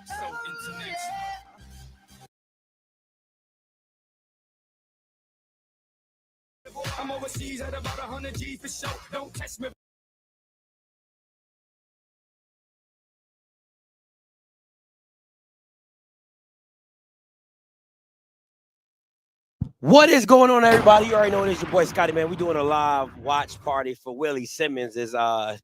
So international. I'm overseas at about 100 G for show. Don't test me. What is going on, everybody? You already know it is your boy Scotty, man. We're doing a live watch party for Willie Simmons'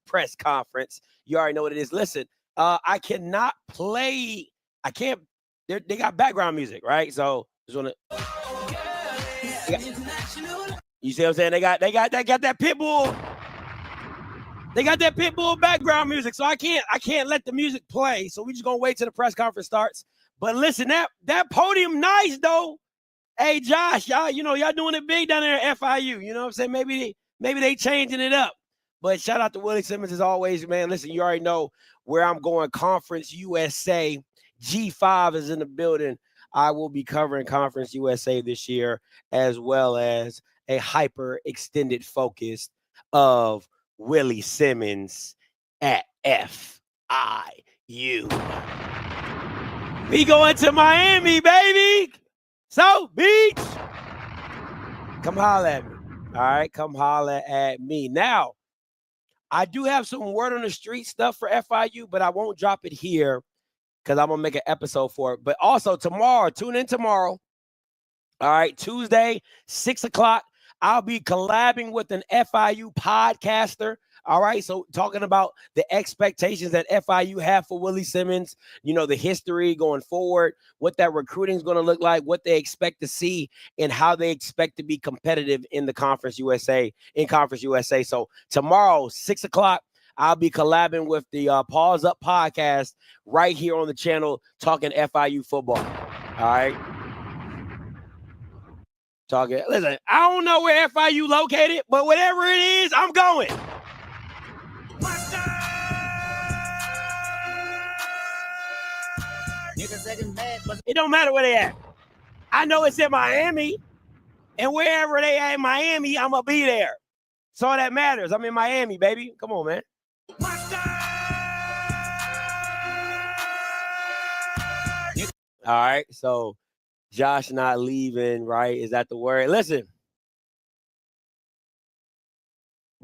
press conference. You already know what it is. Listen, I cannot play. I can't. They got background music, right? So just wanna. You see what I'm saying? They got that pit bull. They got that pit bull background music, so I can't let the music play. So we just gonna wait till the press conference starts. But listen, that podium nice though. Hey Josh, y'all doing it big down there at FIU. You know what I'm saying? Maybe they changing it up. But shout out to Willie Simmons as always, man. Listen, you already know where I'm going. Conference USA. G5 is in the building. I will be covering Conference USA this year, as well as a hyper extended focus of Willie Simmons at FIU. We going to Miami, baby. So, Beach, come holler at me. All right, come holler at me. Now, I do have some word on the street stuff for FIU, but I won't drop it here because I'm going to make an episode for it. But also tomorrow, tune in tomorrow. All right, Tuesday, 6 o'clock. I'll be collabing with an FIU podcaster. All right, so talking about the expectations that FIU have for Willie Simmons, the history going forward, what that recruiting is going to look like, what they expect to see, and how they expect to be competitive in Conference USA. So tomorrow, 6 o'clock, I'll be collabing with the Pause Up podcast right here on the channel, talking FIU football. All right. Listen, I don't know where FIU located, but whatever it is, I'm going. It don't matter where they at. I know it's in Miami, and wherever they at in Miami, I'm going to be there. So that matters. I'm in Miami, baby. Come on, man. All right, so Josh not leaving, right? Is that the word? Listen,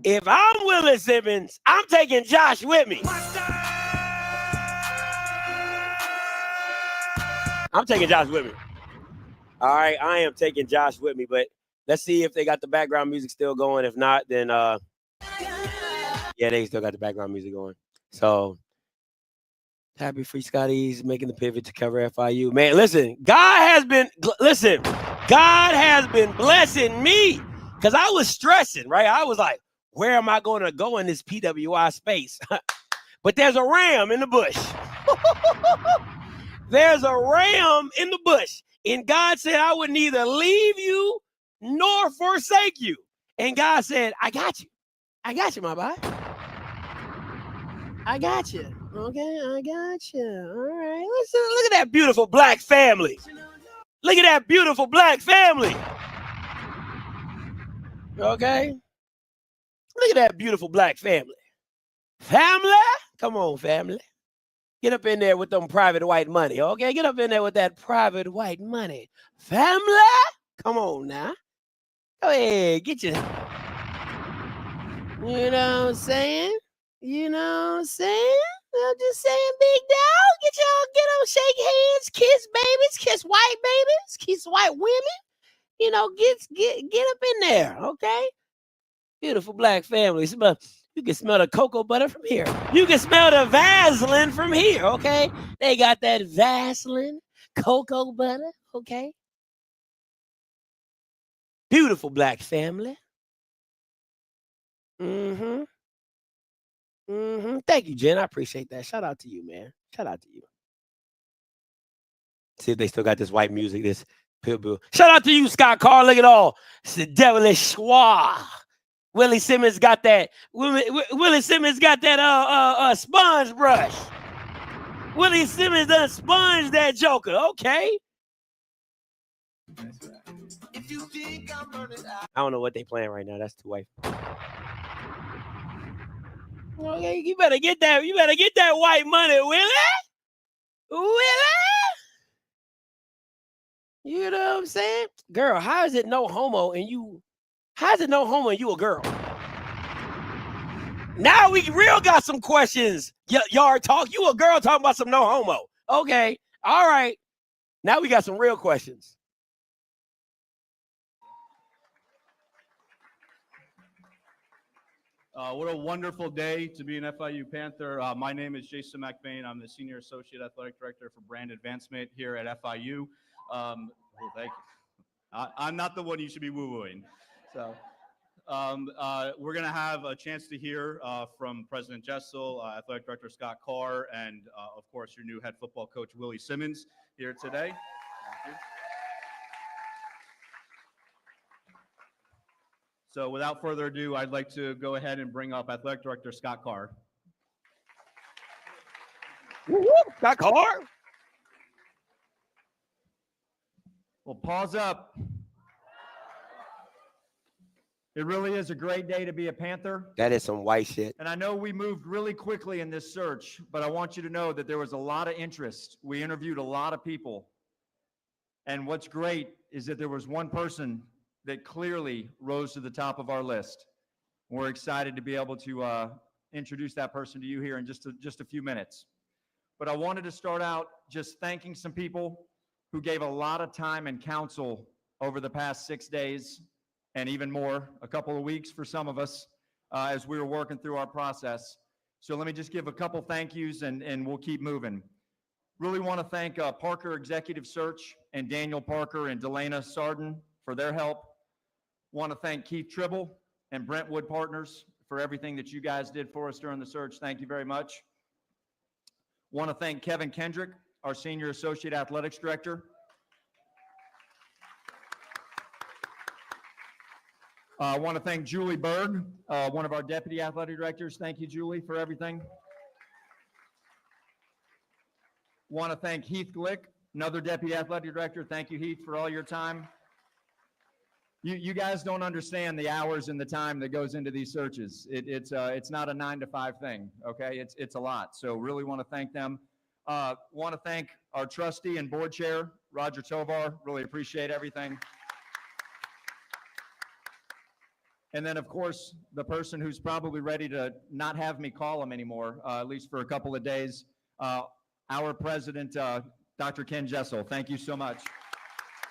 if I'm Willie Simmons, I'm taking Josh with me. I'm taking Josh with me. All right, I am taking Josh with me, but let's see if they got the background music still going. If not, then yeah, they still got the background music going. So happy Free Scotty's making the pivot to cover FIU. Man, listen, God has been blessing me because I was stressing, right? I was like, where am I going to go in this PWI space? But there's a ram in the bush. There's a ram in the bush. And God said, I would neither leave you nor forsake you. And God said, I got you. I got you, my boy. I got you. Okay, I got you. All right. Listen, look at that beautiful black family. Look at that beautiful black family. Okay? Look at that beautiful black family. Family? Come on, family. Get up in there with them private white money, okay? Get up in there with that private white money. Family? Come on now. Go ahead, get your... You know what I'm saying? I'm just saying, big dog. Get them, shake hands, kiss babies, kiss white babies, kiss white women. Get up in there, okay? Beautiful black family. You can smell the cocoa butter from here. You can smell the Vaseline from here, okay? They got that Vaseline, cocoa butter, okay? Beautiful black family. Mm-hmm. Thank you, Jen. I appreciate that. Shout out to you, man. Shout out to you. See if they still got this white music, this pitbull. Shout out to you, Scott Carr. Look at all. It's the devilish schwa. Willie Simmons got that. Willie Simmons got that sponge brush. Willie Simmons done sponge that joker. Okay. I don't know what they playing right now. That's too white. Okay, you better get that. You better get that white money, Willie. Willie? You know what I'm saying? Girl, how is it no homo and you a girl? Now we real got some questions. Y'all are talk. You a girl talking about some no homo. Okay. All right. Now we got some real questions. What a wonderful day to be an FIU Panther. My name is Jason McBain. I'm the Senior Associate Athletic Director for Brand Advancement here at FIU. Well, thank you. I'm not the one you should be woo-wooing. So we're going to have a chance to hear from President Jessel, Athletic Director Scott Carr, and of course your new head football coach, Willie Simmons, here today. Thank you. So without further ado, I'd like to go ahead and bring up Athletic Director Scott Carr. Woo-woo, Scott Carr. Well, pause up. It really is a great day to be a Panther. That is some white shit. And I know we moved really quickly in this search, but I want you to know that there was a lot of interest. We interviewed a lot of people. And what's great is that there was one person that clearly rose to the top of our list. We're excited to be able to introduce that person to you here in just a few minutes. But I wanted to start out just thanking some people who gave a lot of time and counsel over the past 6 days and even more, a couple of weeks for some of us as we were working through our process. So let me just give a couple thank yous and we'll keep moving. Really want to thank Parker Executive Search and Daniel Parker and Delana Sarden for their help. Want to thank Keith Tribble and Brentwood Partners for everything that you guys did for us during the search. Thank you very much. Want to thank Kevin Kendrick, our Senior Associate Athletics Director. I want to thank Julie Berg, one of our Deputy Athletic Directors. Thank you, Julie, for everything. Want to thank Heath Glick, another Deputy Athletic Director. Thank you, Heath, for all your time. You guys don't understand the hours and the time that goes into these searches. It's not a 9-to-5 thing, okay? It's a lot. So really want to thank them. Want to thank our trustee and board chair, Roger Tovar. Really appreciate everything. And then, of course, the person who's probably ready to not have me call him anymore, at least for a couple of days, our president, Dr. Ken Jessel. Thank you so much.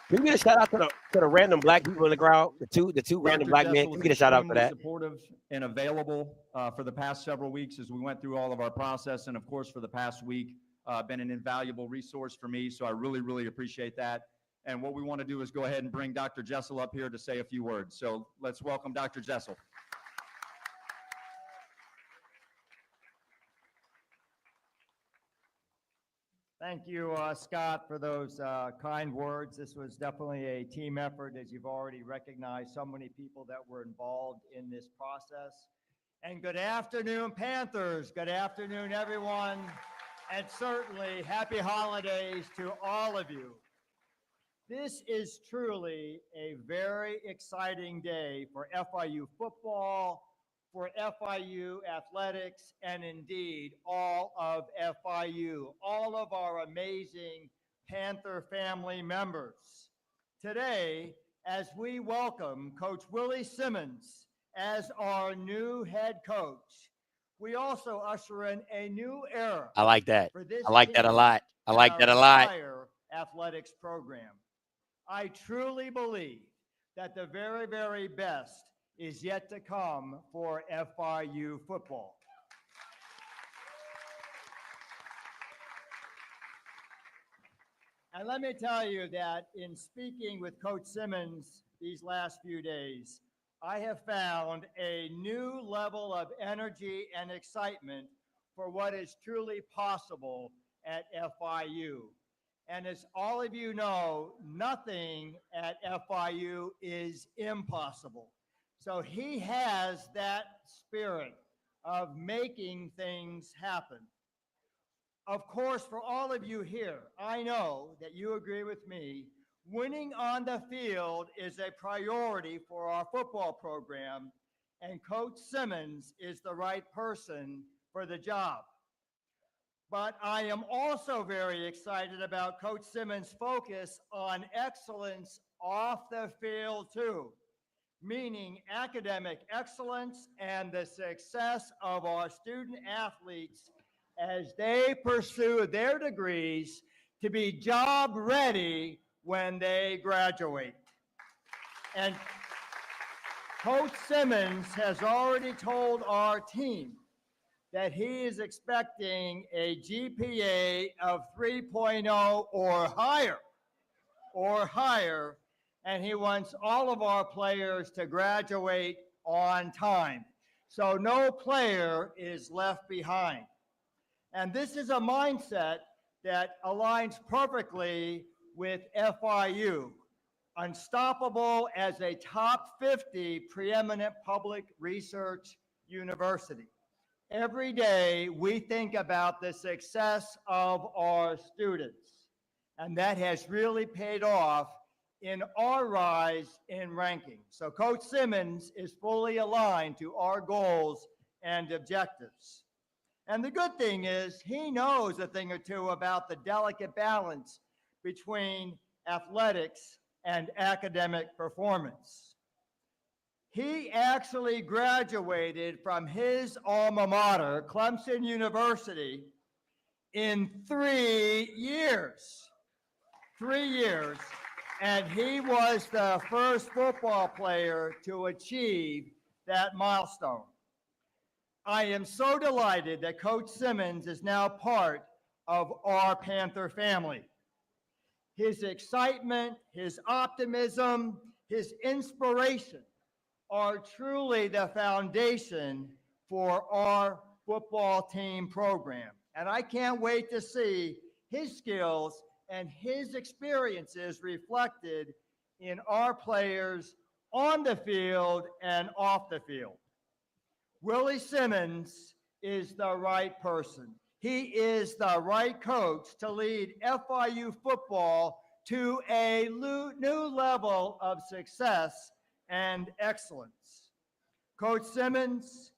Can we get a shout out to the random black people in the crowd? The two random black men. Can we get a shout out for that? Supportive and available for the past several weeks as we went through all of our process, and of course for the past week, been an invaluable resource for me. So I really, really appreciate that. And what we want to do is go ahead and bring Dr. Jessel up here to say a few words. So let's welcome Dr. Jessel. Thank you, Scott, for those kind words. This was definitely a team effort, as you've already recognized so many people that were involved in this process. And good afternoon, Panthers. Good afternoon, everyone. And certainly happy holidays to all of you. This is truly a very exciting day for FIU football, for FIU athletics, and indeed all of FIU, all of our amazing Panther family members. Today, as we welcome Coach Willie Simmons as our new head coach, we also usher in a new era. I like that. For this I like that a team lot. I like and that a our lot. entire athletics program. I truly believe that the very, very best is yet to come for FIU football. And let me tell you that in speaking with Coach Simmons these last few days, I have found a new level of energy and excitement for what is truly possible at FIU. And as all of you know, nothing at FIU is impossible. So he has that spirit of making things happen. Of course, for all of you here, I know that you agree with me, winning on the field is a priority for our football program, and Coach Simmons is the right person for the job. But I am also very excited about Coach Simmons' focus on excellence off the field too, meaning academic excellence and the success of our student athletes as they pursue their degrees to be job ready when they graduate. And Coach Simmons has already told our team that he is expecting a GPA of 3.0 or higher, and he wants all of our players to graduate on time. So no player is left behind. And this is a mindset that aligns perfectly with FIU, unstoppable as a top 50 preeminent public research university. Every day, we think about the success of our students, and that has really paid off in our rise in ranking. So Coach Simmons is fully aligned to our goals and objectives. And the good thing is he knows a thing or two about the delicate balance between athletics and academic performance. He actually graduated from his alma mater, Clemson University, in 3 years. 3 years. And he was the first football player to achieve that milestone. I am so delighted that Coach Simmons is now part of our Panther family. His excitement, his optimism, his inspiration are truly the foundation for our football team program. And I can't wait to see his skills and his experiences reflected in our players on the field and off the field. Willie Simmons is the right person. He is the right coach to lead FIU football to a new level of success and excellence. Coach Simmons,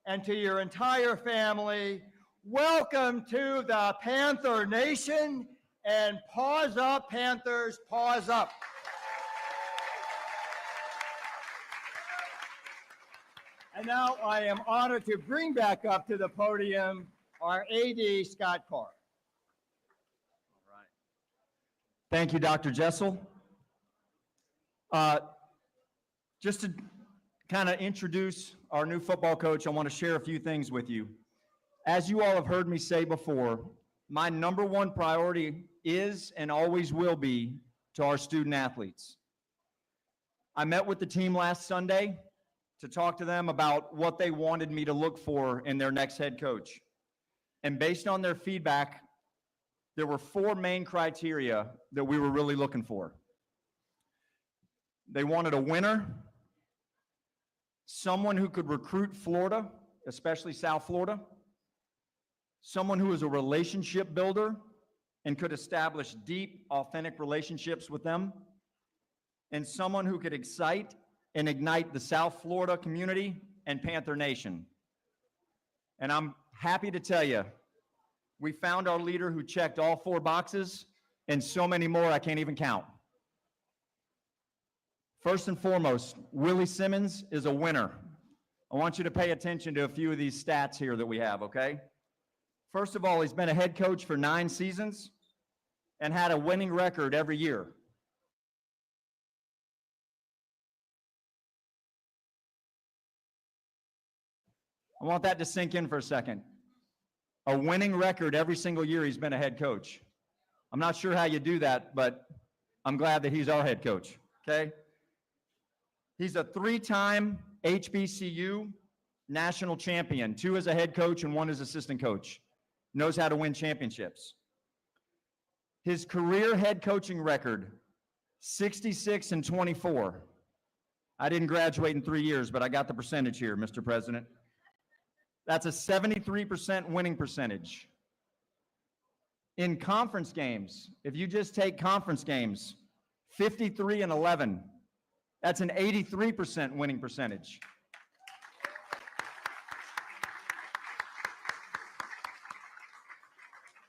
and to your entire family, welcome to the Panther Nation, and paws up, Panthers, paws up. And now I am honored to bring back up to the podium our AD, Scott Carr. All right. Thank you, Dr. Jessel. Just to kind of introduce our new football coach, I want to share a few things with you. As you all have heard me say before, my number one priority is and always will be to our student athletes. I met with the team last Sunday to talk to them about what they wanted me to look for in their next head coach. And based on their feedback, there were 4 main criteria that we were really looking for. They wanted a winner, someone who could recruit Florida, especially South Florida, someone who is a relationship builder and could establish deep, authentic relationships with them, and someone who could excite and ignite the South Florida community and Panther Nation. And I'm happy to tell you, we found our leader who checked all 4 boxes and so many more I can't even count. First and foremost, Willie Simmons is a winner. I want you to pay attention to a few of these stats here that we have, okay? First of all, he's been a head coach for 9 seasons and had a winning record every year. I want that to sink in for a second. A winning record every single year he's been a head coach. I'm not sure how you do that, but I'm glad that he's our head coach, okay? He's a 3-time HBCU national champion, 2 as a head coach and 1 as assistant coach. Knows how to win championships. His career head coaching record, 66-24. I didn't graduate in 3 years, but I got the percentage here, Mr. President. That's a 73% winning percentage. In conference games, if you just take conference games, 53-11. That's an 83% winning percentage.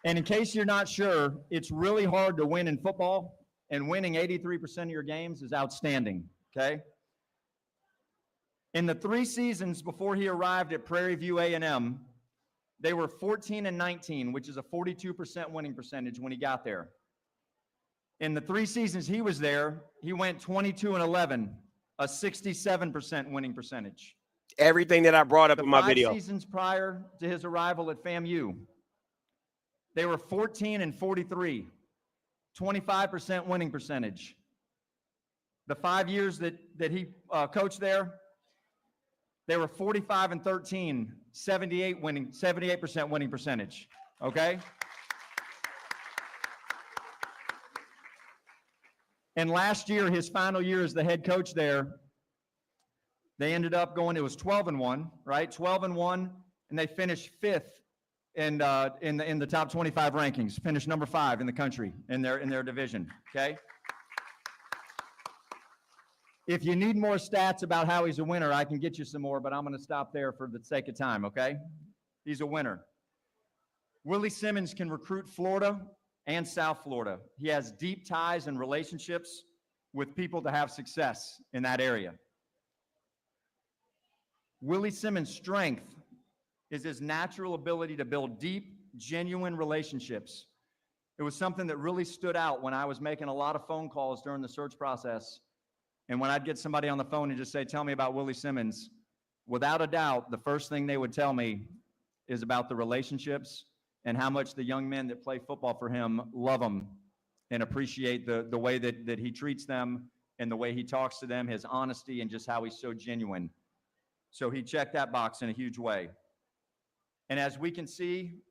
And in case you're not sure, it's really hard to win in football, and winning 83% of your games is outstanding, okay? In the 3 seasons before he arrived at Prairie View A&M, they were 14-19, which is a 42% winning percentage when he got there. In the 3 seasons he was there, he went 22-11, a 67% winning percentage. Everything that I brought up The in my 5 video. seasons prior to his arrival at FAMU, they were 14-43, 25% winning percentage. The 5 years that he coached there, they were 45-13, 78% winning percentage. Okay? And last year, his final year as the head coach there, they ended up going, it was 12-1, right? 12-1, and they finished 5th in the top 25 rankings, finished number 5 in the country in their division, okay? If you need more stats about how he's a winner, I can get you some more, but I'm going to stop there for the sake of time, okay? He's a winner. Willie Simmons can recruit Florida and South Florida. He has deep ties and relationships with people to have success in that area. Willie Simmons' strength is his natural ability to build deep, genuine relationships. It was something that really stood out when I was making a lot of phone calls during the search process. And when I'd get somebody on the phone and just say, tell me about Willie Simmons, without a doubt, the first thing they would tell me is about the relationships and how much the young men that play football for him love him and appreciate the way that he treats them and the way he talks to them, his honesty, and just how he's so genuine. So he checked that box in a huge way. And as we can see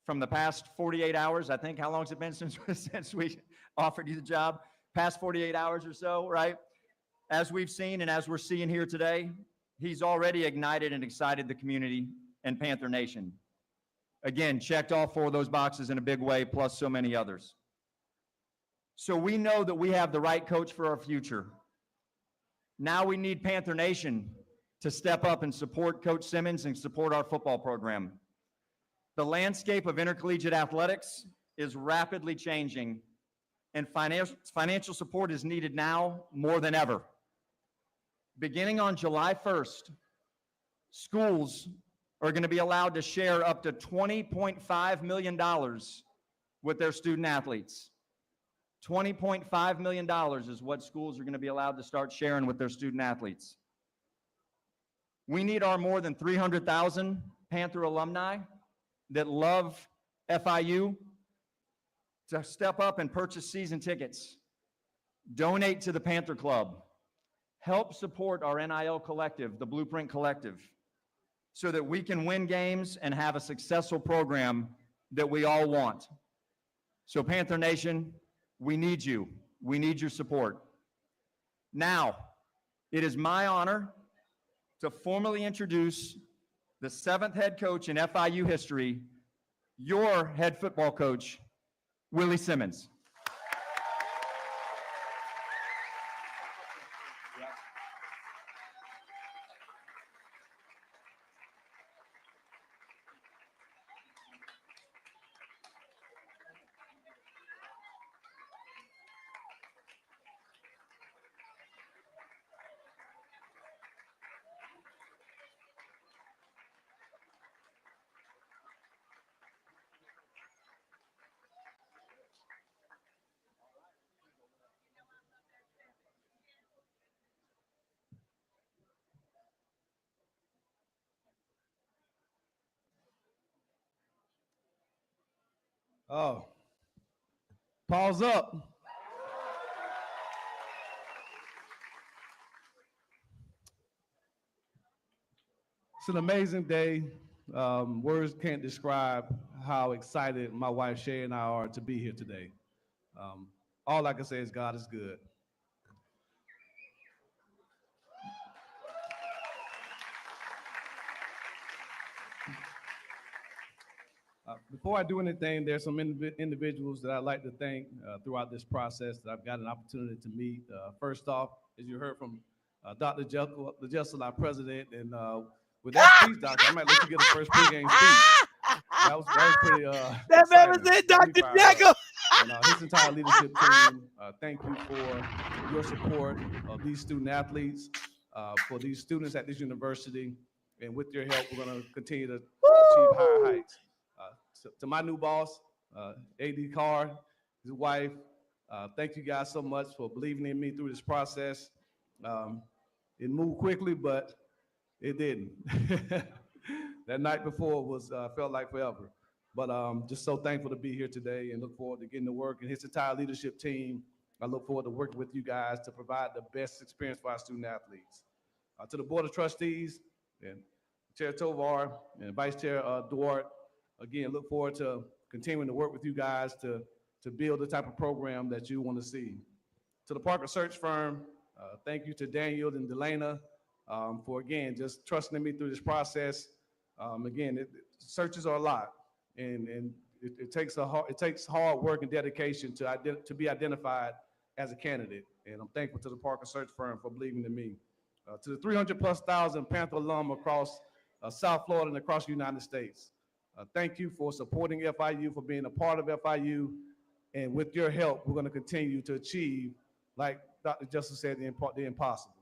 from the past 48 hours, I think, how long has it been since we offered you the job? Past 48 hours or so, right? As we've seen and as we're seeing here today, he's already ignited and excited the community and Panther Nation. Again, checked all 4 of those boxes in a big way, plus so many others. So we know that we have the right coach for our future. Now we need Panther Nation to step up and support Coach Simmons and support our football program. The landscape of intercollegiate athletics is rapidly changing, and financial support is needed now more than ever. Beginning on July 1st, schools are going to be allowed to share up to $20.5 million with their student athletes. $20.5 million is what schools are going to be allowed to start sharing with their student athletes. We need our more than 300,000 Panther alumni that love FIU to step up and purchase season tickets, donate to the Panther Club, help support our NIL collective, the Blueprint Collective, so that we can win games and have a successful program that we all want. So Panther Nation, we need you. We need your support. Now, it is my honor to formally introduce the 7th head coach in FIU history, your head football coach, Willie Simmons. Oh, pause up. It's an amazing day. Words can't describe how excited my wife Shay and I are to be here today. All I can say is God is good. Before I do anything, there's some individuals that I'd like to thank throughout this process that I've got an opportunity to meet. First off, as you heard from Dr. Jodeco, our president, and with that speech, Doctor, I might let you get a first pregame speech. That was pretty That man was exciting. in Dr. Pretty fired up. Jekyll. And his entire leadership team, thank you for your support of these student athletes, for these students at this university. And with your help, we're going to continue to achieve higher heights. To my new boss, A.D. Carr, his wife, thank you guys so much for believing in me through this process. It moved quickly, but it didn't. That night before was felt like forever. But just so thankful to be here today and look forward to getting to work. And his entire leadership team, I look forward to working with you guys to provide the best experience for our student athletes. To the Board of Trustees and Chair Tovar and Vice Chair Duarte, again, look forward to continuing to work with you guys to build the type of program that you want to see. To the Parker Search Firm, thank you to Daniel and Delana for, again, just trusting in me through this process. Again, searches are a lot, and it takes hard work and dedication to be identified as a candidate. And I'm thankful to the Parker Search Firm for believing in me. To the 300,000+ Panther alum across South Florida and across the United States, thank you for supporting FIU, for being a part of FIU. And with your help, we're going to continue to achieve, like Dr. Justice said, the impossible.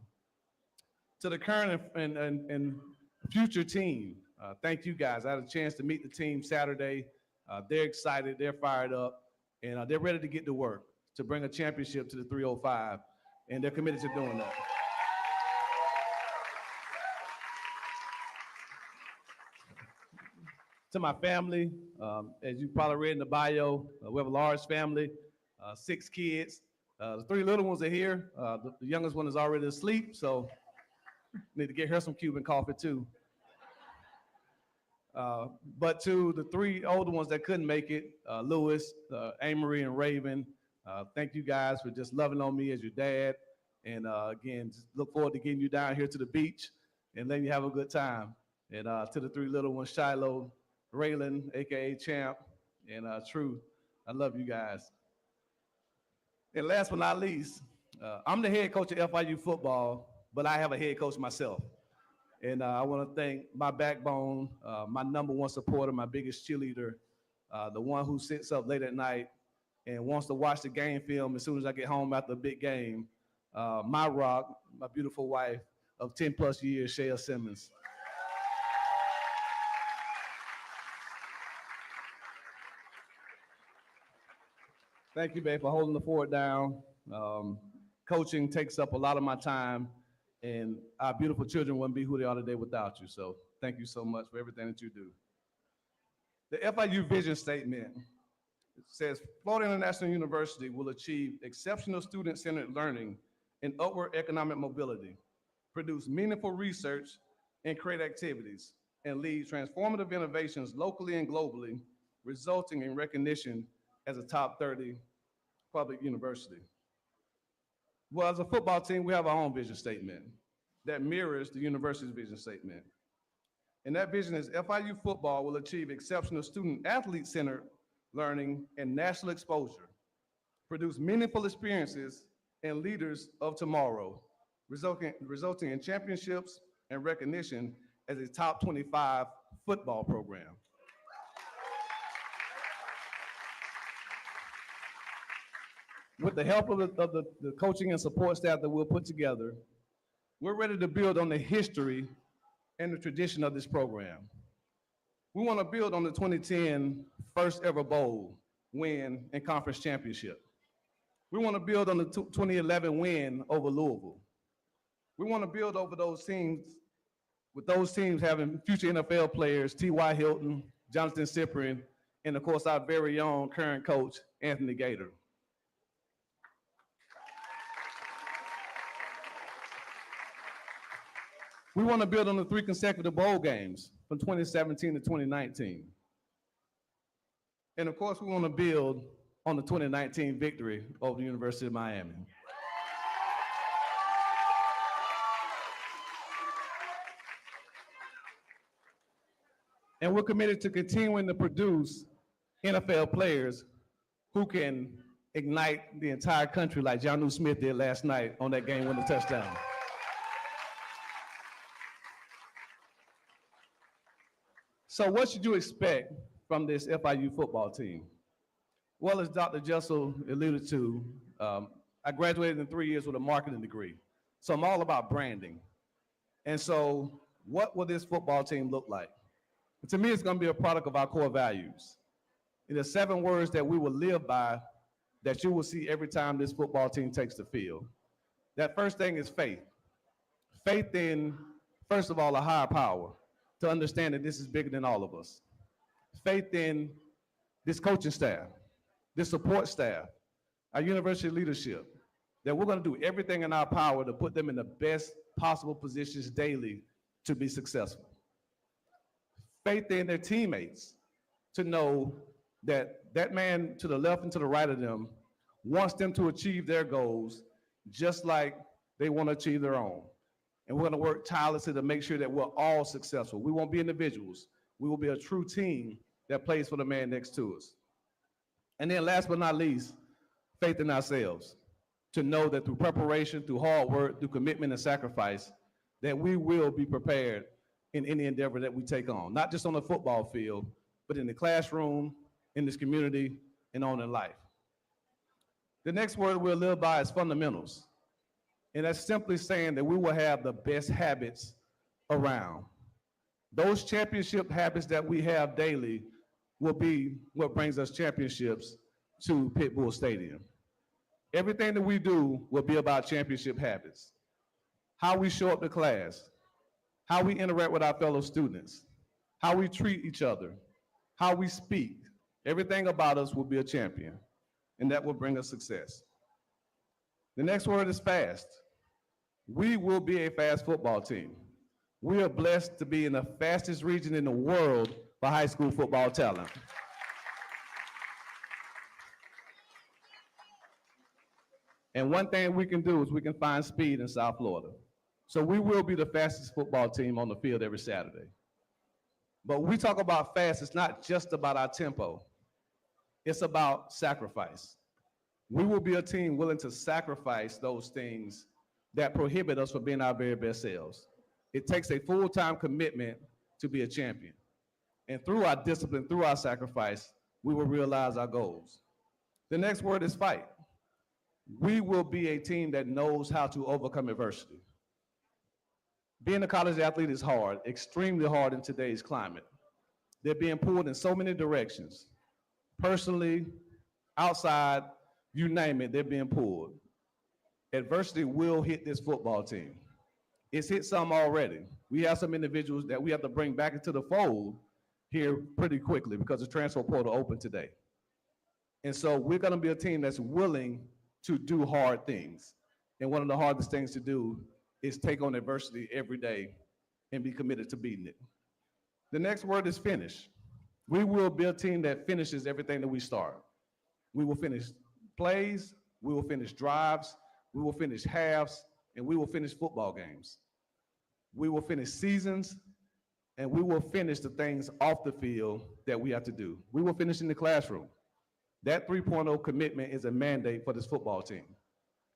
To the current and future team, thank you guys. I had a chance to meet the team Saturday. They're excited, they're fired up, and they're ready to get to work to bring a championship to the 305, and they're committed to doing that. To my family, as you probably read in the bio, we have a large family, 6 kids. The 3 little ones are here. The youngest one is already asleep, so need to get her some Cuban coffee too. But to the 3 older ones that couldn't make it, Lewis, Amory, and Raven, thank you guys for just loving on me as your dad. And again, just look forward to getting you down here to the beach and letting you have a good time. And to the 3 little ones, Shiloh, Raylan, AKA Champ, and Truth, I love you guys. And last but not least, I'm the head coach of FIU football, but I have a head coach myself. And I want to thank my backbone, my #1 supporter, my biggest cheerleader, the one who sits up late at night and wants to watch the game film as soon as I get home after a big game, my rock, my beautiful wife of 10+ years, Willie Simmons. Thank you, babe, for holding the fort down. Coaching takes up a lot of my time, and our beautiful children wouldn't be who they are today without you. So thank you so much for everything that you do. The FIU vision statement says, Florida International University will achieve exceptional student-centered learning and upward economic mobility, produce meaningful research and create activities, and lead transformative innovations locally and globally, resulting in recognition as a top 30 public university. Well, as a football team, we have our own vision statement that mirrors the university's vision statement. And that vision is FIU football will achieve exceptional student athlete-centered learning and national exposure, produce meaningful experiences and leaders of tomorrow, resulting in championships and recognition as a top 25 football program. With the help of the coaching and support staff that we'll put together, we're ready to build on the history and the tradition of this program. We want to build on the 2010 first ever bowl win and conference championship. We want to build on the 2011 win over Louisville. We want to build over those teams, with those teams having future NFL players, T.Y. Hilton, Jonathan Cyprian, and of course our very own current coach, Anthony Gator. We want to build on the 3 consecutive bowl games from 2017 to 2019. And of course, we want to build on the 2019 victory over the University of Miami. And we're committed to continuing to produce NFL players who can ignite the entire country like Jonnu Smith did last night on that game-winning touchdown. So what should you expect from this FIU football team? Well, as Dr. Jessel alluded to, I graduated in 3 years with a marketing degree. So I'm all about branding. And so what will this football team look like? And to me, it's going to be a product of our core values. And the 7 words that we will live by that you will see every time this football team takes the field. That first thing is faith. Faith in, first of all, a higher power to understand that this is bigger than all of us. Faith in this coaching staff, this support staff, our university leadership, that we're going to do everything in our power to put them in the best possible positions daily to be successful. Faith in their teammates to know that that man to the left and to the right of them wants them to achieve their goals just like they want to achieve their own. And we're going to work tirelessly to make sure that we're all successful. We won't be individuals. We will be a true team that plays for the man next to us. And then last but not least, faith in ourselves, to know that through preparation, through hard work, through commitment and sacrifice, that we will be prepared in any endeavor that we take on, not just on the football field, but in the classroom, in this community, and on in life. The next word we'll live by is fundamentals. And that's simply saying that we will have the best habits around. Those championship habits that we have daily will be what brings us championships to Pitbull Stadium. Everything that we do will be about championship habits. How we show up to class, how we interact with our fellow students, how we treat each other, how we speak. Everything about us will be a champion, and that will bring us success. The next word is fast. We will be a fast football team. We are blessed to be in the fastest region in the world for high school football talent. And one thing we can do is we can find speed in South Florida. So we will be the fastest football team on the field every Saturday. But when we talk about fast, it's not just about our tempo. It's about sacrifice. We will be a team willing to sacrifice those things that prohibit us from being our very best selves. It takes a full-time commitment to be a champion. And through our discipline, through our sacrifice, we will realize our goals. The next word is fight. We will be a team that knows how to overcome adversity. Being a college athlete is hard, extremely hard in today's climate. They're being pulled in so many directions. Personally, outside, you name it, they're being pulled. Adversity will hit this football team. It's hit some already. We have some individuals that we have to bring back into the fold here pretty quickly because the transfer portal opened today. And so we're going to be a team that's willing to do hard things. And one of the hardest things to do is take on adversity every day and be committed to beating it. The next word is finish. We will be a team that finishes everything that we start. We will finish plays, we will finish drives, we will finish halves, and we will finish football games. We will finish seasons, and we will finish the things off the field that we have to do. We will finish in the classroom. That 3.0 commitment is a mandate for this football team.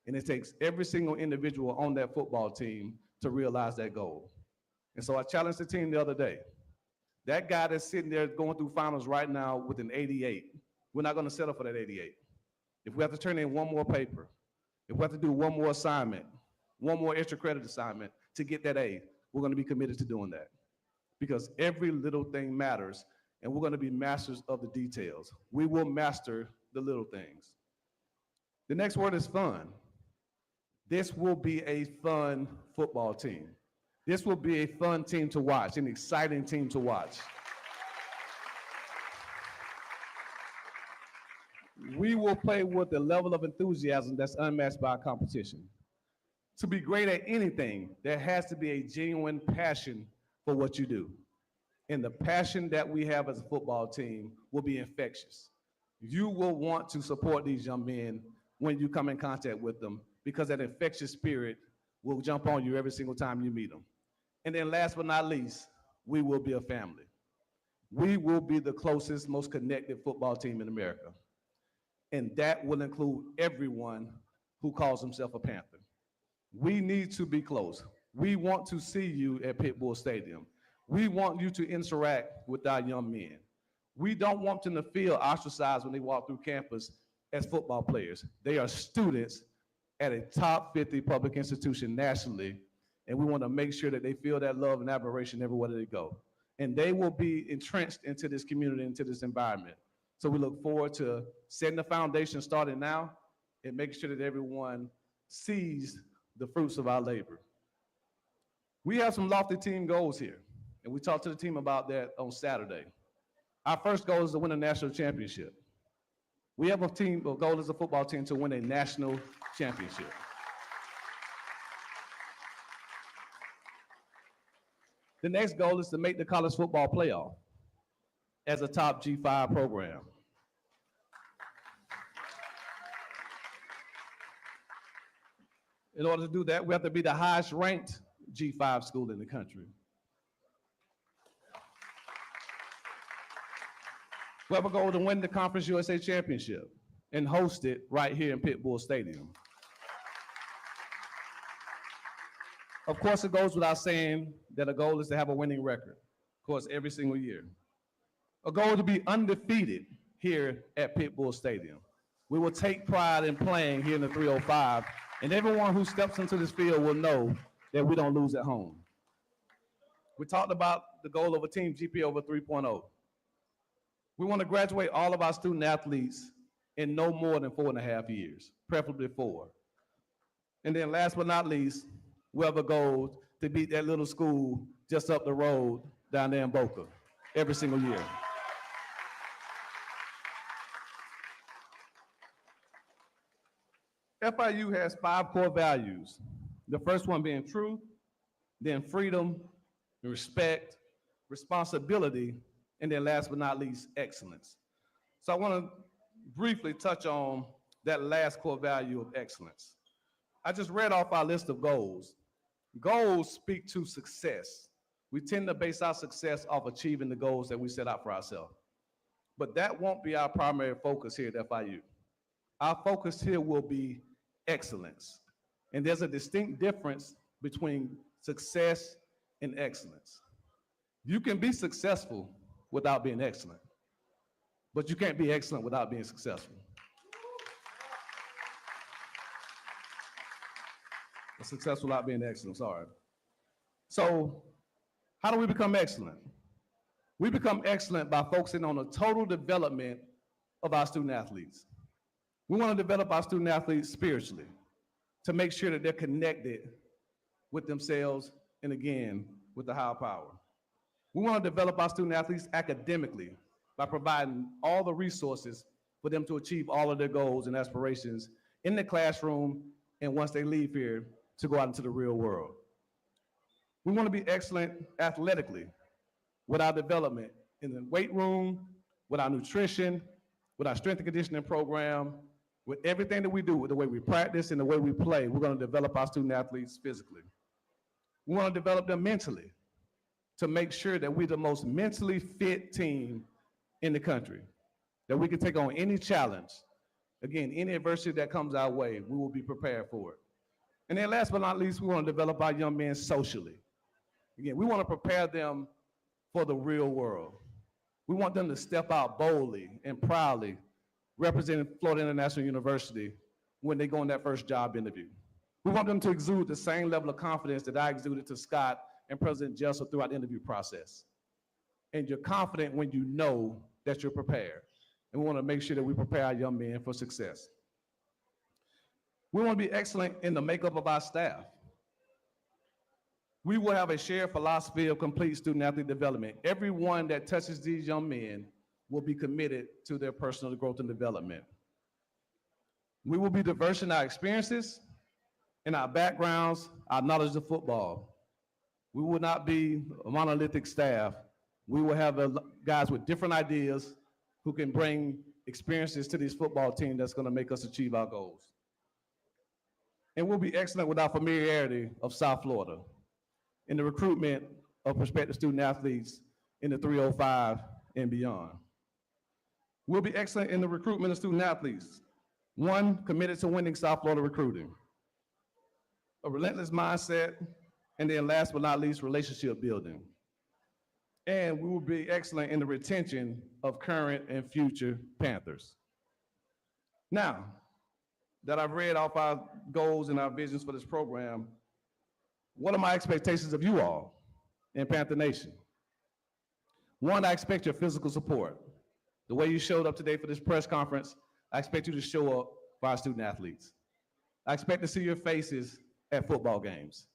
And it takes every single individual on that football team to realize that goal. And so I challenged the team the other day. That guy that's sitting there going through finals right now with an 88, we're not going to settle for that 88. If we have to turn in one more paper, if we have to do one more assignment, one more extra credit assignment to get that A, we're going to be committed to doing that. Because every little thing matters, and we're going to be masters of the details. We will master the little things. The next word is fun. This will be a fun football team. This will be a fun team to watch, an exciting team to watch. We will play with a level of enthusiasm that's unmatched by our competition. To be great at anything, there has to be a genuine passion for what you do. And the passion that we have as a football team will be infectious. You will want to support these young men when you come in contact with them because that infectious spirit will jump on you every single time you meet them. And then last but not least, we will be a family. We will be the closest, most connected football team in America. And that will include everyone who calls himself a Panther. We need to be close. We want to see you at Pitbull Stadium. We want you to interact with our young men. We don't want them to feel ostracized when they walk through campus as football players. They are students at a top 50 public institution nationally, and we want to make sure that they feel that love and admiration everywhere they go. And they will be entrenched into this community, into this environment. So we look forward to setting the foundation starting now and making sure that everyone sees the fruits of our labor. We have some lofty team goals here, and we talked to the team about that on Saturday. Our first goal is to win a national championship. We have a goal as a football team to win a national championship. The next goal is to make the college football playoff as a top G5 program. In order to do that, we have to be the highest ranked G5 school in the country. We have a goal to win the Conference USA Championship and host it right here in Pitbull Stadium. Of course, it goes without saying that a goal is to have a winning record, of course, every single year. A goal to be undefeated here at Pitbull Stadium. We will take pride in playing here in the 305, and everyone who steps into this field will know that we don't lose at home. We talked about the goal of a team GPA over 3.0. We want to graduate all of our student athletes in no more than 4.5 years, preferably 4. And then last but not least, we have a goal to beat that little school just up the road down there in Boca every single year. FIU has 5 core values. The first one being truth, then freedom, respect, responsibility, and then last but not least, excellence. So I want to briefly touch on that last core value of excellence. I just read off our list of goals. Goals speak to success. We tend to base our success off achieving the goals that we set out for ourselves. But that won't be our primary focus here at FIU. Our focus here will be excellence. And there's a distinct difference between success and excellence. You can be successful without being excellent, but you can't be excellent without being successful. Successful without being excellent, sorry. So how do we become excellent? We become excellent by focusing on the total development of our student athletes. We want to develop our student athletes spiritually to make sure that they're connected with themselves and again, with the higher power. We want to develop our student athletes academically by providing all the resources for them to achieve all of their goals and aspirations in the classroom and once they leave here to go out into the real world. We want to be excellent athletically with our development in the weight room, with our nutrition, with our strength and conditioning program, with everything that we do, with the way we practice and the way we play. We're going to develop our student athletes physically. We want to develop them mentally to make sure that we're the most mentally fit team in the country, that we can take on any challenge. Again, any adversity that comes our way, we will be prepared for it. And then last but not least, we want to develop our young men socially. Again, we want to prepare them for the real world. We want them to step out boldly and proudly, representing Florida International University when they go on that first job interview. We want them to exude the same level of confidence that I exuded to Scott and President Jessel throughout the interview process. And you're confident when you know that you're prepared. And we want to make sure that we prepare our young men for success. We want to be excellent in the makeup of our staff. We will have a shared philosophy of complete student athlete development. Everyone that touches these young men will be committed to their personal growth and development. We will be diverse in our experiences, in our backgrounds, our knowledge of football. We will not be a monolithic staff. We will have guys with different ideas who can bring experiences to this football team that's going to make us achieve our goals. And we'll be excellent with our familiarity of South Florida in the recruitment of prospective student athletes in the 305 and beyond. We'll be excellent in the recruitment of student athletes. One, committed to winning South Florida recruiting, a relentless mindset, and then last but not least, relationship building. And we will be excellent in the retention of current and future Panthers. Now that I've read off our goals and our visions for this program, what are my expectations of you all in Panther Nation? One, I expect your physical support. The way you showed up today for this press conference, I expect you to show up for our student athletes. I expect to see your faces at football games.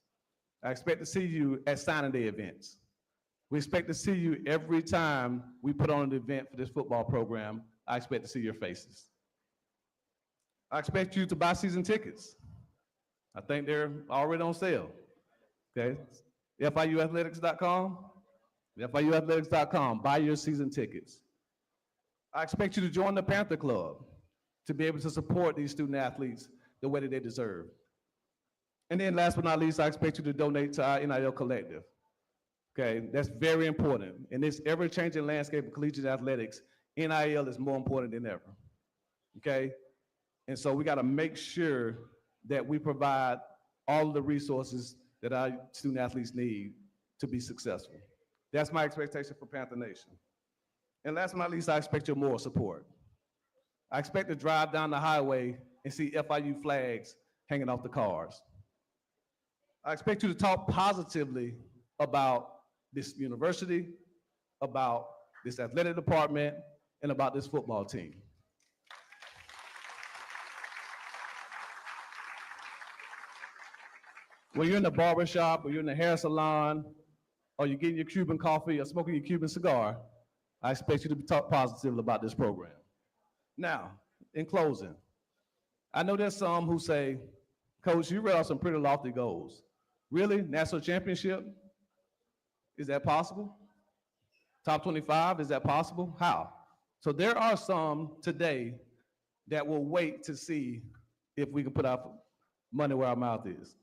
I expect to see you at signing day events. We expect to see you every time we put on an event for this football program. I expect to see your faces. I expect you to buy season tickets. I think they're already on sale. Okay, FIUathletics.com. FIUathletics.com. Buy your season tickets. I expect you to join the Panther Club to be able to support these student athletes the way that they deserve. And then last but not least, I expect you to donate to our NIL collective. Okay, that's very important. In this ever-changing landscape of collegiate athletics, NIL is more important than ever. Okay, and so we got to make sure that we provide all of the resources that our student athletes need to be successful. That's my expectation for Panther Nation. And last but not least, I expect your moral support. I expect to drive down the highway and see FIU flags hanging off the cars. I expect you to talk positively about this university, about this athletic department, and about this football team. When you're in the barbershop, or you're in the hair salon, or you're getting your Cuban coffee, or smoking your Cuban cigar, I expect you to talk positively about this program. Now, in closing, I know there's some who say, Coach, you read off some pretty lofty goals. Really? National championship? Is that possible? Top 25? Is that possible? How? So there are some today that will wait to see if we can put our money where our mouth is.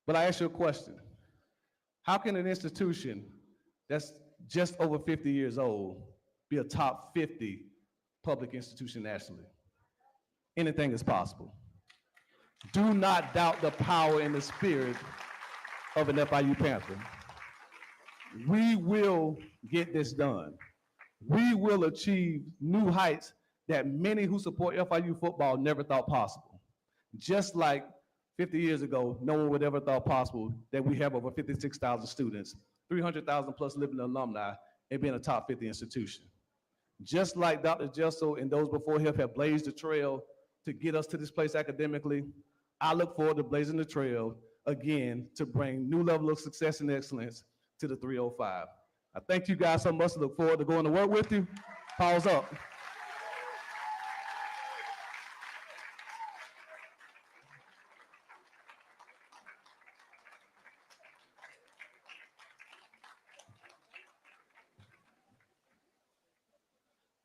But I ask you a question. How can an institution that's just over 50 years old be a top 50 public institution nationally? Anything is possible. Do not doubt the power and the spirit of an FIU Panther. We will get this done. We will achieve new heights that many who support FIU football never thought possible. Just like 50 years ago, no one would ever thought possible that we have over 56,000 students, 300,000 plus living alumni, and being a top 50 institution. Just like Dr. Jessel and those before him have blazed the trail to get us to this place academically, I look forward to blazing the trail again to bring new level of success and excellence to the 305. I thank you guys so much. I look forward to going to work with you. Pause up.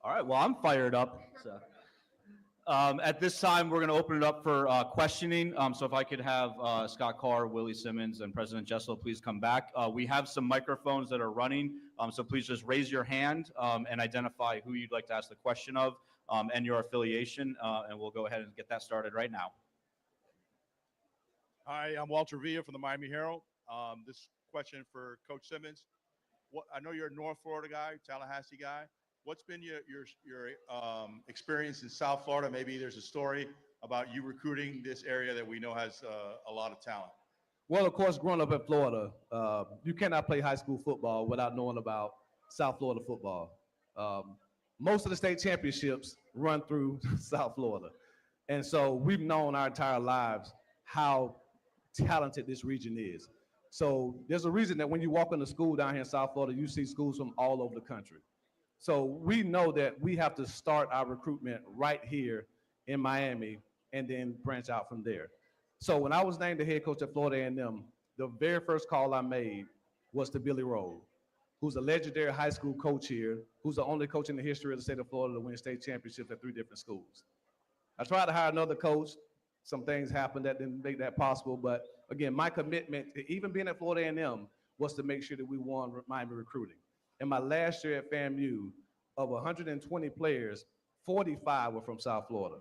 All right, well, I'm fired up. So, at this time, we're going to open it up for questioning. So if I could have Scott Carr, Willie Simmons, and President Jessel please come back. We have some microphones that are running, so please just raise your hand and identify who you'd like to ask the question of and your affiliation, and we'll go ahead and get that started right now. Hi, I'm Walter Villa from the Miami Herald. This question for Coach Simmons. I know you're a North Florida guy, Tallahassee guy. What's been your experience in South Florida? Maybe there's a story about you recruiting this area that we know has a lot of talent. Well, of course, growing up in Florida, you cannot play high school football without knowing about South Florida football. Most of the state championships run through South Florida. And so we've known our entire lives how talented this region is. So there's a reason that when you walk into school down here in South Florida, you see schools from all over the country. So we know that we have to start our recruitment right here in Miami and then branch out from there. So when I was named the head coach at Florida A&M, the very first call I made was to Billy Rowe, who's a legendary high school coach here, who's the only coach in the history of the state of Florida to win state championships at 3 different schools. I tried to hire another coach. Some things happened that didn't make that possible. But again, my commitment to even being at Florida A&M was to make sure that we won Miami recruiting. In my last year at FAMU, of 120 players, 45 were from South Florida.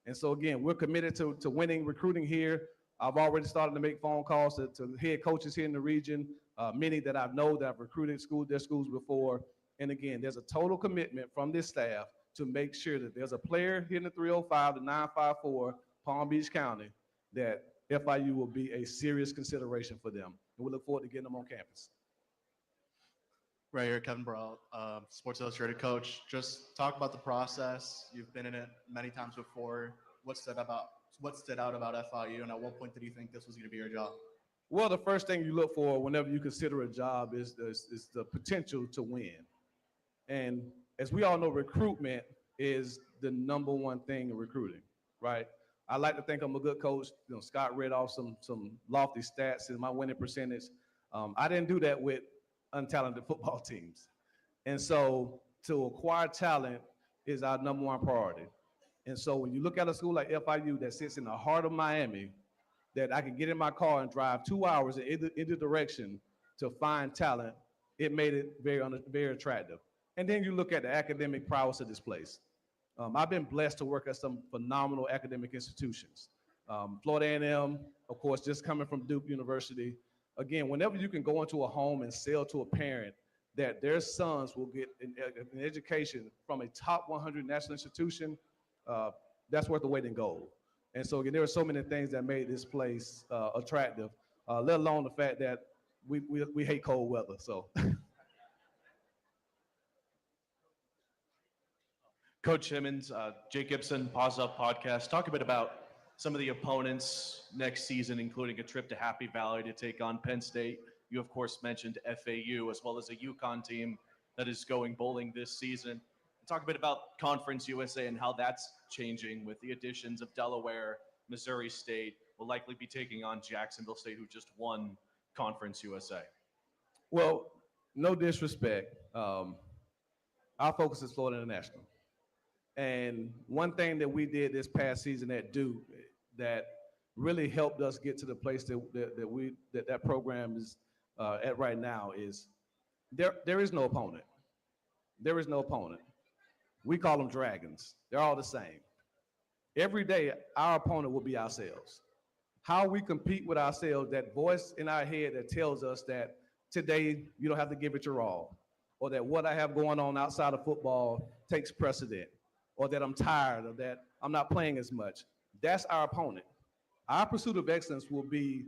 And so again, we're committed to winning recruiting here. I've already started to make phone calls to head coaches here in the region, many that I know that I've recruited their schools before. And again, there's a total commitment from this staff to make sure that there's a player here in the 305 to 954 Palm Beach County that FIU will be a serious consideration for them. And we look forward to getting them on campus. Right here, Kevin Burrell, Sports Illustrated coach. Just talk about the process. You've been in it many times before. What stood out about FIU, and at what point did you think this was going to be your job? Well, the first thing you look for whenever you consider a job is the potential to win. And as we all know, recruitment is the number one thing in recruiting, right? I like to think I'm a good coach. You know, Scott read off some lofty stats in my winning percentage. I didn't do that with untalented football teams. And so to acquire talent is our number one priority. And so when you look at a school like FIU that sits in the heart of Miami, that I can get in my car and drive 2 hours in either direction to find talent, it made it very attractive. And then you look at the academic prowess of this place. I've been blessed to work at some phenomenal academic institutions. Florida A&M, of course, just coming from Duke University. Again, whenever you can go into a home and sell to a parent that their sons will get an education from a top 100 national institution, that's worth the weight in gold. And so again, there are so many things that made this place attractive, let alone the fact that we hate cold weather, so. Coach Simmons, Jake Gibson, Pause Up Podcast. Talk a bit about some of the opponents next season, including a trip to Happy Valley to take on Penn State. You, of course, mentioned FAU, as well as a UConn team that is going bowling this season. Talk a bit about Conference USA and how that's changing with the additions of Delaware. Missouri State will likely be taking on Jacksonville State, who just won Conference USA. Well, no disrespect. Our focus is Florida International. And one thing that we did this past season at Duke that really helped us get to the place that program is at right now is there is no opponent. There is no opponent. We call them dragons. They're all the same. Every day, our opponent will be ourselves. How we compete with ourselves, that voice in our head that tells us that today you don't have to give it your all, or that what I have going on outside of football takes precedent, or that I'm tired, or that I'm not playing as much. That's our opponent. Our pursuit of excellence will be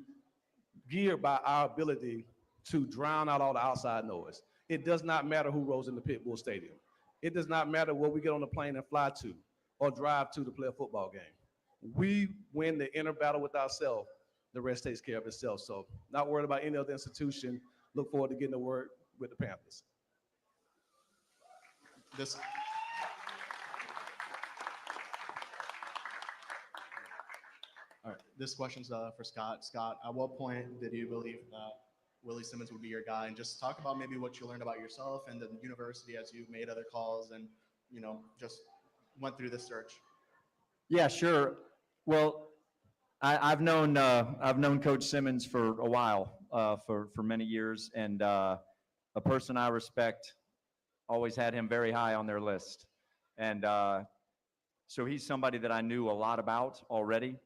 geared by our ability to drown out all the outside noise. It does not matter who rolls in the Pitbull Stadium. It does not matter where we get on the plane and fly to or drive to play a football game. We win the inner battle with ourselves. The rest takes care of itself. So not worried about any other institution. Look forward to getting to work with the Panthers. All right, this question's for Scott. Scott, at what point did you believe that Willie Simmons would be your guy? And just talk about maybe what you learned about yourself and the university as you made other calls and, you know, just went through this search. Yeah, sure. Well, I've known Coach Simmons for a while, for many years, and a person I respect always had him very high on their list. And so he's somebody that I knew a lot about already.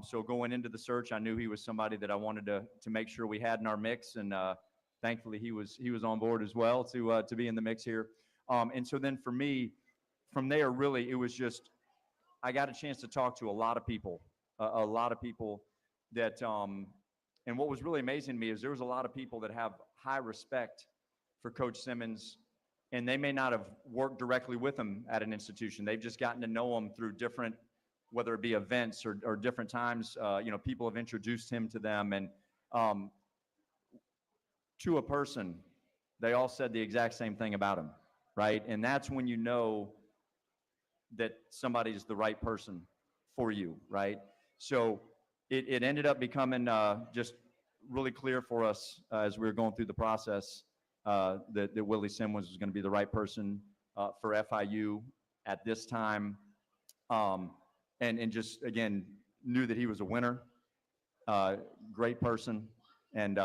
So going into the search, I knew he was somebody that I wanted to make sure we had in our mix, and thankfully he was on board as well to be in the mix here. And so then for me, from there, really, it was just I got a chance to talk to a lot of people that, and what was really amazing to me is there was a lot of people that have high respect for Coach Simmons, and they may not have worked directly with him at an institution. They've just gotten to know him through different, whether it be events or different times, you know, people have introduced him to them, and to a person, they all said the exact same thing about him, right? And that's when you know that somebody's the right person for you, right? So it ended up becoming just really clear for us as we were going through the process that Willie Simmons was going to be the right person for FIU at this time. And just, again, knew that he was a winner, great person, and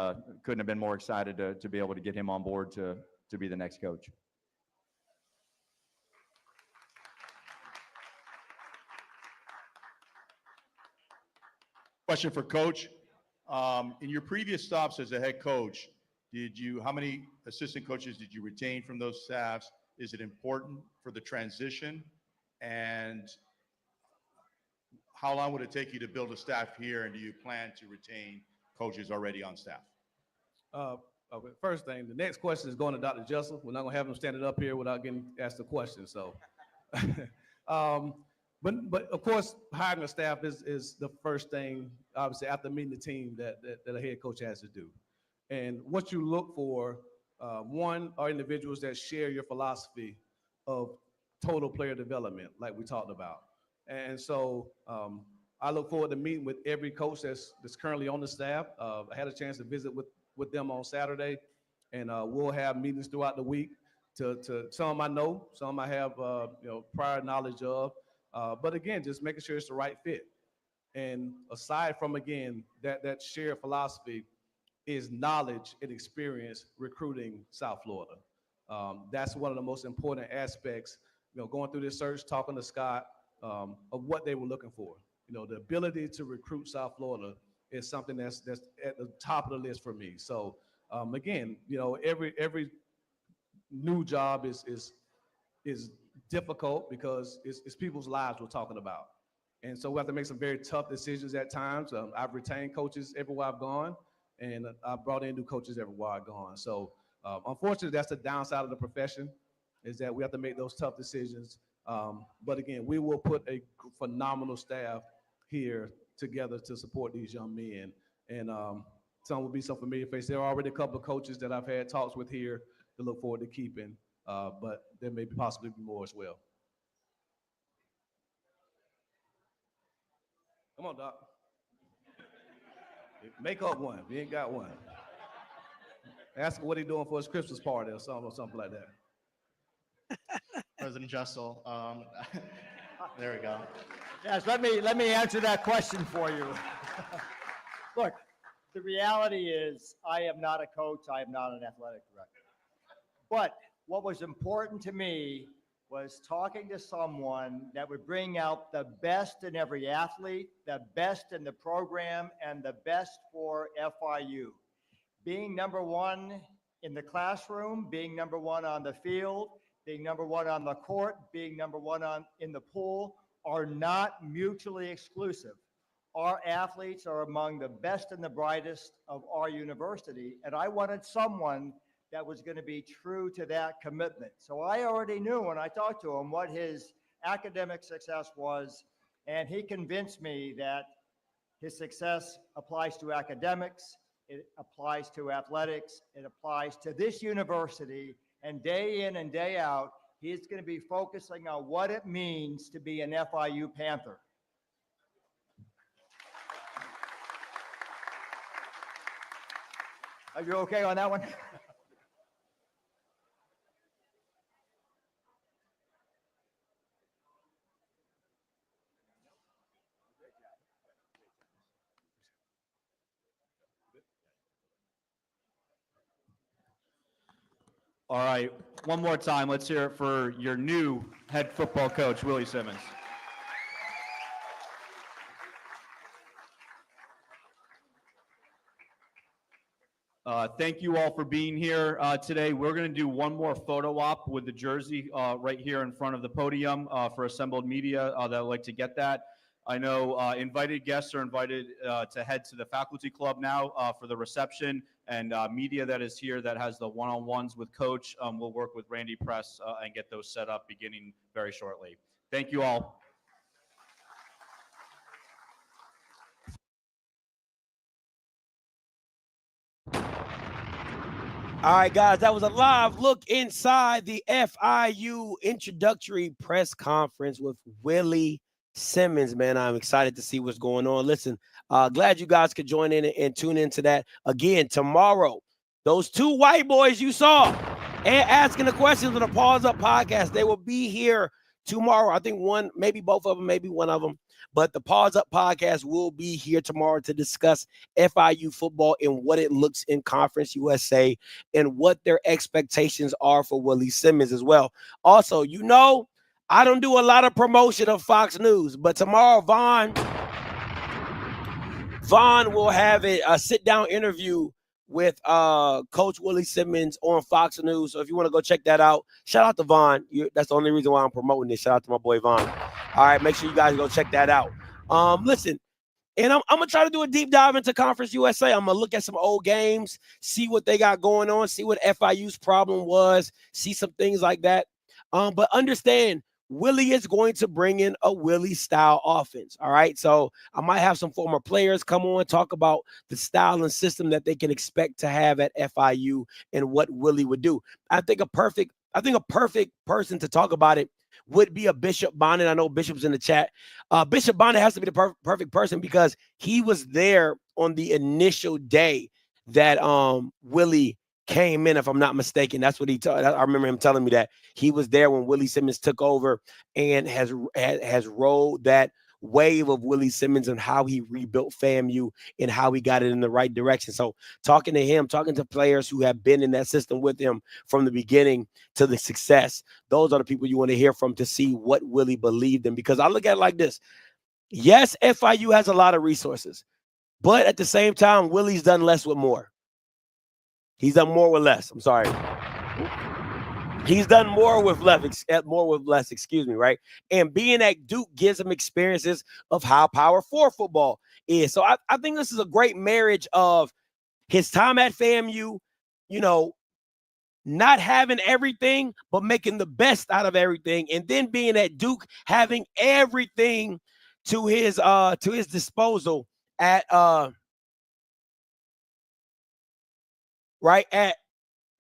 couldn't have been more excited to be able to get him on board to be the next coach. Question for Coach. In your previous stops as a head coach, how many assistant coaches did you retain from those staffs? Is it important for the transition? And how long would it take you to build a staff here? And do you plan to retain coaches already on staff? Okay, first thing, the next question is going to Dr. Jessel. We're not going to have him standing up here without getting asked a question. So, but of course, hiring a staff is the first thing, obviously, after meeting the team that a head coach has to do. And what you look for, one, are individuals that share your philosophy of total player development, like we talked about. And so I look forward to meeting with every coach that's currently on the staff. I had a chance to visit with them on Saturday, and we'll have meetings throughout the week. To some I know, some I have prior knowledge of, but again, just making sure it's the right fit. And aside from, again, that shared philosophy is knowledge and experience recruiting South Florida. That's one of the most important aspects, going through this search, talking to Scott, of what they were looking for. The ability to recruit South Florida is something that's at the top of the list for me. So again, every new job is difficult because it's people's lives we're talking about. And so we have to make some very tough decisions at times. I've retained coaches everywhere I've gone, and I've brought in new coaches everywhere I've gone. So unfortunately, that's the downside of the profession, is that we have to make those tough decisions. But again, we will put a phenomenal staff here together to support these young men. And some will be some familiar faces. There are already a couple of coaches that I've had talks with here to look forward to keeping, but there may possibly be more as well. Come on, Doc. Make up one. We ain't got one. Ask him what he's doing for his Christmas party or something like that. President Jessel, there we go. Yes, let me answer that question for you. Look, the reality is I am not a coach. I am not an athletic director. But what was important to me was talking to someone that would bring out the best in every athlete, the best in the program, and the best for FIU. Being number one in the classroom, being number one on the field, being number one on the court, being number one in the pool are not mutually exclusive. Our athletes are among the best and the brightest of our university, and I wanted someone that was going to be true to that commitment. So I already knew when I talked to him what his academic success was, and he convinced me that his success applies to academics, it applies to athletics, it applies to this university, and day in and day out, he's going to be focusing on what it means to be an FIU Panther. Are you okay on that one? All right, one more time. Let's hear it for your new head football coach, Willie Simmons. Thank you all for being here today. We're going to do one more photo op with the jersey right here in front of the podium for assembled media that would like to get that. I know invited guests are invited to head to the faculty club now for the reception, and media that is here that has the one-on-ones with Coach will work with Randy Press and get those set up beginning very shortly. Thank you all. All right, guys, that was a live look inside the FIU introductory press conference with Willie Simmons, man. I'm excited to see what's going on. Listen, glad you guys could join in and tune into that. Again, tomorrow, those two white boys you saw and asking the questions on the Pause Up podcast, they will be here tomorrow. I think one, maybe both of them, maybe one of them. But the Pause Up podcast will be here tomorrow to discuss FIU football and what it looks in Conference USA and what their expectations are for Willie Simmons as well. Also, you know, I don't do a lot of promotion of Fox News, but tomorrow, Vaughn Vaughn will have a sit-down interview with Coach Willie Simmons on Fox News. So if you want to go check that out, shout out to Vaughn. That's the only reason why I'm promoting this. Shout out to my boy Vaughn. All right, make sure you guys go check that out. Listen, and I'm going to try to do a deep dive into Conference USA. I'm going to look at some old games, see what they got going on, see what FIU's problem was, see some things like that. But understand, Willie is going to bring in a Willie-style offense, all right? So I might have some former players come on, talk about the style and system that they can expect to have at FIU and what Willie would do. I think a perfect person to talk about it would be a Bishop Bonnet. I know Bishop's in the chat. Bishop Bonnet has to be the perfect person because he was there on the initial day that Willie came in, if I'm not mistaken. That's what I remember him telling me that he was there when Willie Simmons took over and has rode that wave of Willie Simmons and how he rebuilt FAMU and how he got it in the right direction. So talking to him, talking to players who have been in that system with him from the beginning to the success, those are the people you want to hear from to see what Willie believed in. Because I look at it like this. Yes, FIU has a lot of resources, but at the same time, Willie's done less with more. He's done more with less. I'm sorry. He's done more with less, excuse me, right? And being at Duke gives him experiences of how Power 4 football is. So I think this is a great marriage of his time at FAMU, not having everything, but making the best out of everything. And then being at Duke, having everything to his disposal at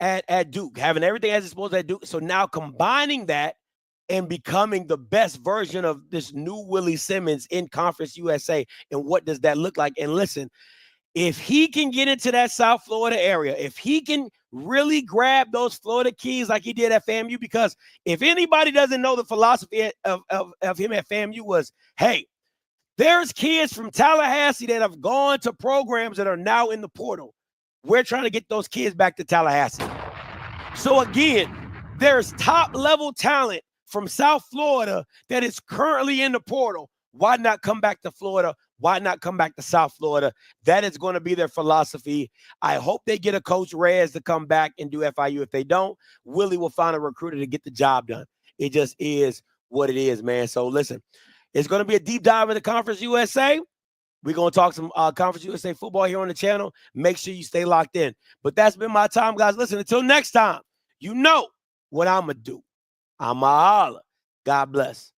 at Duke, having everything as disposal at Duke. So now combining that and becoming the best version of this new Willie Simmons in Conference USA. And what does that look like? And listen, if he can get into that South Florida area, if he can really grab those Florida keys like he did at FAMU, because if anybody doesn't know the philosophy of him at FAMU was, hey, there's kids from Tallahassee that have gone to programs that are now in the portal. We're trying to get those kids back to Tallahassee. So again, there's top-level talent from South Florida that is currently in the portal. Why not come back to Florida? Why not come back to South Florida? That is going to be their philosophy. I hope they get a Coach Reyes to come back and do FIU. If they don't, Willie will find a recruiter to get the job done. It just is what it is, man. So listen, it's going to be a deep dive into Conference USA. We're going to talk some Conference USA football here on the channel. Make sure you stay locked in. But that's been my time, guys. Listen, until next time, you know what I'm going to do. I'm a holler. God bless.